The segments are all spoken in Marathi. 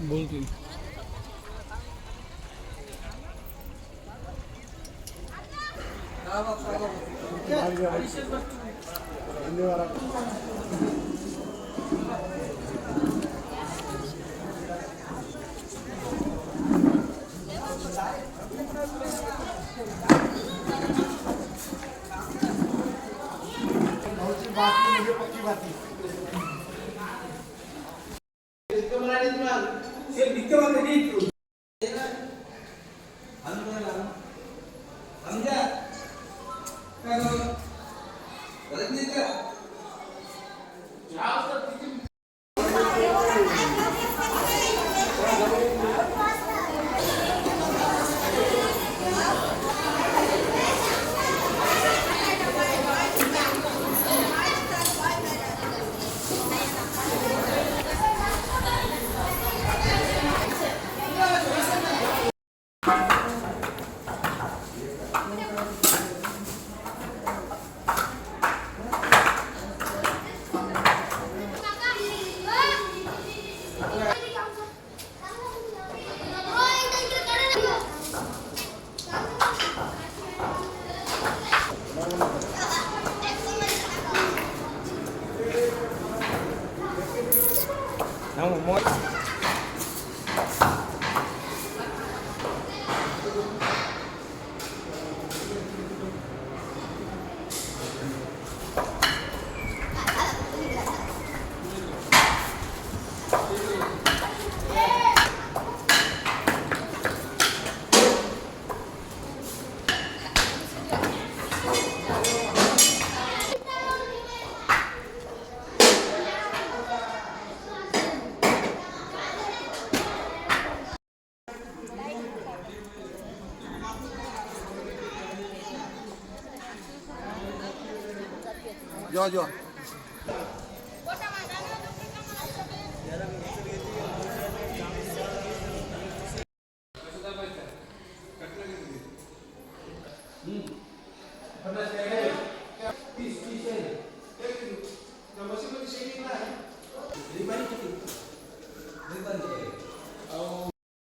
बोलतील. जो जो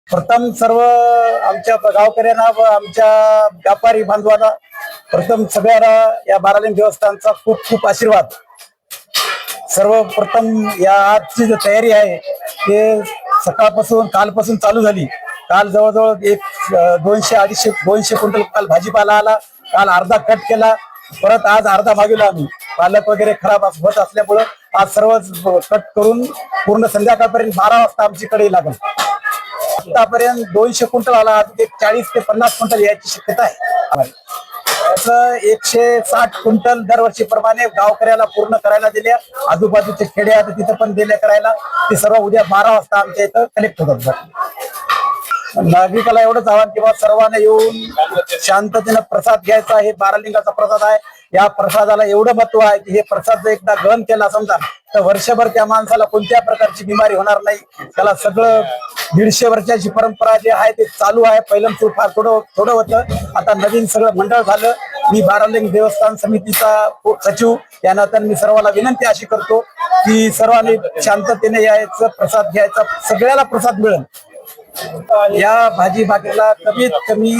प्रथम सर्व आमच्या गावकऱ्यांना व आमच्या व्यापारी बांधवांना प्रथम सगळ्यांना या बारालिंग देवस्थानचा खूप खूप आशीर्वाद. सर्वप्रथम या आजची जी तयारी आहे ते सकाळपासून कालपासून चालू झाली. काल जवळजवळ 200-250 क्विंटल काल भाजीपाला आला. काल अर्धा कट केला, परत आज अर्धा मागवला आम्ही. पालक वगैरे खराब होत असल्यामुळं आज सर्व कट करून पूर्ण संध्याकाळपर्यंत 12 वाजता आमची कढई लागेल. आतापर्यंत 200 क्विंटल आला, अजून 40 ते 50 क्विंटल यायची शक्यता आहे. 160 क्विंटल दरवर्षीप्रमाणे गावकऱ्याला पूर्ण करायला दिल्या. आजूबाजूचे खेडे आहेत तिथं पण दिले करायला. ते सर्व उद्या 12 वाजता आमच्या इथं कलेक्ट होतात. नागरिकाला एवढंच आव्हान किंवा सर्वांना येऊन शांततेनं प्रसाद घ्यायचा. हे बारालिंगाचा प्रसाद आहे. या प्रसादाला एवढं महत्व आहे की हे प्रसाद जर एकदा ग्रहण केला समजा तर वर्षभर त्या माणसाला कोणत्या प्रकारची बिमारी होणार नाही. त्याला सगळं 150 वर्षाची परंपरा जे आहे ते चालू आहे. पहिलं फार थोडं होतं, आता नवीन सगळं मंडळ झालं. मी बारालिंग देवस्थान समितीचा सचिव यानंतर मी सर्वांना विनंती अशी करतो की सर्वांनी शांततेने यायचं, प्रसाद घ्यायचा. सगळ्याला प्रसाद मिळेल. या भाजी भाकरीला कमीत कमी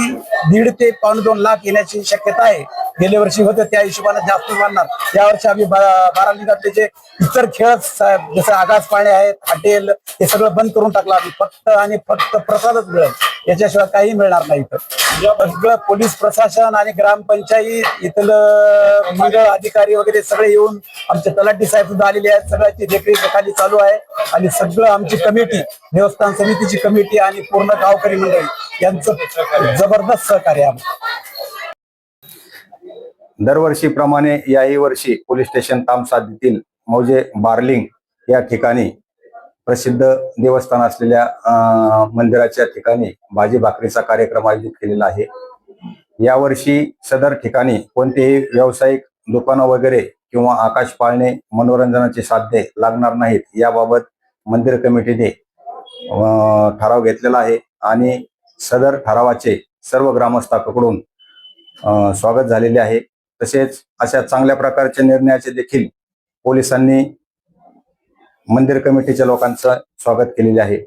1.5 ते 2.5 लाख येण्याची शक्यता आहे. गेल्या वर्षी होतं त्या हिशोबाने जास्त वाढणार. यावर्षी आम्ही बारालिंगातले जे इतर खेळ जसं आगास पाणी आहेत, हॉटेल हे सगळं बंद करून टाकलं. आम्ही फक्त आणि फक्त प्रसादच मिळेल, याच्याशिवाय काही मिळणार नाही. सगळं पोलीस प्रशासन आणि ग्रामपंचायत इथलं मंडळ अधिकारी वगैरे सगळे येऊन आमचे तलाठी साहेब सुद्धा आलेले आहेत. सगळ्याची देखरेख खाली चालू आहे आणि सगळं आमची कमिटी, देवस्थान समितीची कमिटी आणि पूर्ण गावकरी मंडळी यांचं जबरदस्त सहकार्य आहे. दरवर्षीप्रमाणे याही वर्षी पोलीस स्टेशन तामसादीतील मौजे बारलिंग या ठिकाणी प्रसिद्ध देवस्थान असलेल्या मंदिराच्या ठिकाणी भाजी भाकरीचा कार्यक्रम आयोजित केलेला आहे. यावर्षी सदर ठिकाणी कोणतेही व्यावसायिक दुकानं वगैरे किंवा आकाश पाळणे मनोरंजनाचे साधने लागणार नाहीत, याबाबत मंदिर कमिटीने ठराव घेतलेला आहे आणि सदर ठरावाचे सर्व ग्रामस्थांकडून स्वागत झालेले आहे. तसेच अशा चांगल्या प्रकारच्या निर्णयाचे देखील पोलिसांनी मंदिर कमिटीच्या लोकांचं स्वागत केलेले आहे.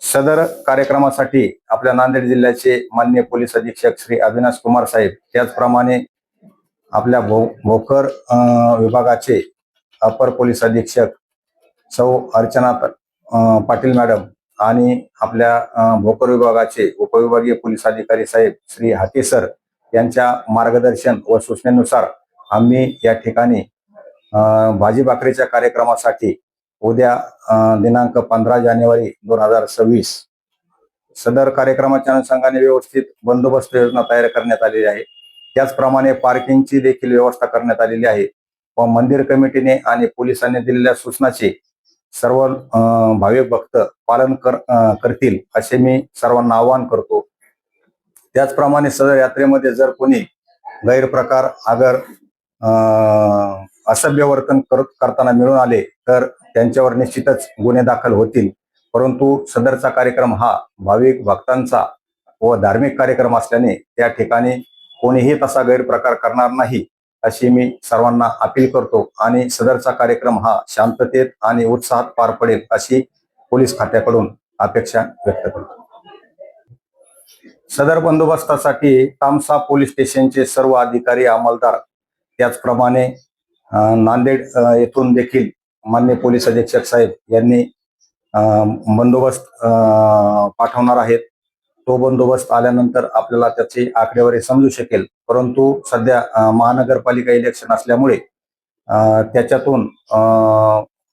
सदर कार्यक्रमासाठी आपल्या नांदेड जिल्ह्याचे माननीय पोलीस अधीक्षक श्री अविनाश कुमार साहेब, त्याचप्रमाणे आपल्या भोकर विभागाचे अपर पोलीस अधीक्षक सौ अर्चना पाटील मॅडम आणि आपल्या भोकर विभागाचे उपविभागीय पोलीस अधिकारी साहेब श्री हाके सर यांच्या मार्गदर्शन व सूचनेनुसार आम्ही या ठिकाणी भाजी भाकरीच्या कार्यक्रमासाठी उद्या दिनांक 15 जानेवारी 2026 सदर कार्यक्रमाच्या अनुषंगाने व्यवस्थित बंदोबस्त योजना तयार करण्यात आलेली आहे. त्याचप्रमाणे पार्किंगची देखील व्यवस्था करण्यात आलेली आहे व मंदिर कमिटीने आणि पोलिसांनी दिलेल्या सूचनाचे सर्व भाविक भक्त पालन करतील असे मी सर्वांना आवाहन करतो. त्याचप्रमाणे सदर यात्रेमध्ये जर कोणी गैरप्रकार अगर असभ्य वर्तन करताना मिळून आले तर त्यांच्यावर निश्चितच गुन्हे दाखल होतील. परंतु सदरचा कार्यक्रम हा भाविक भक्तांचा व धार्मिक कार्यक्रम असल्याने त्या ठिकाणी कोणीही तसा गैरप्रकार करणार नाही अशी मी सर्वांना अपील करतो आणि सदरचा कार्यक्रम हा शांततेत आणि उत्साहात पार पडेल अशी पोलीस खात्याकडून अपेक्षा व्यक्त करतो. सदर बंदोबस्तासाठी तामसा पोलीस स्टेशनचे सर्व अधिकारी अंमलदार त्याचप्रमाणे नांदेड येथून देखील माननीय पोलीस अधीक्षक साहेब यांनी बंदोबस्त पाठवणार आहेत. तो बंदोबस्त आल्यानंतर आपल्याला त्याची आकडेवारी समजू शकेल. परंतु सध्या महानगरपालिका इलेक्शन असल्यामुळे त्याच्यातून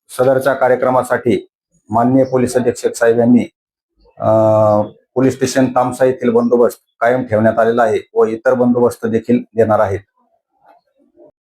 सदरच्या कार्यक्रमासाठी माननीय पोलीस अधीक्षक साहेब यांनी पोलीस स्टेशन तामसा येथील बंदोबस्त कायम ठेवण्यात आलेला आहे व इतर बंदोबस्त देखील देणार आहेत.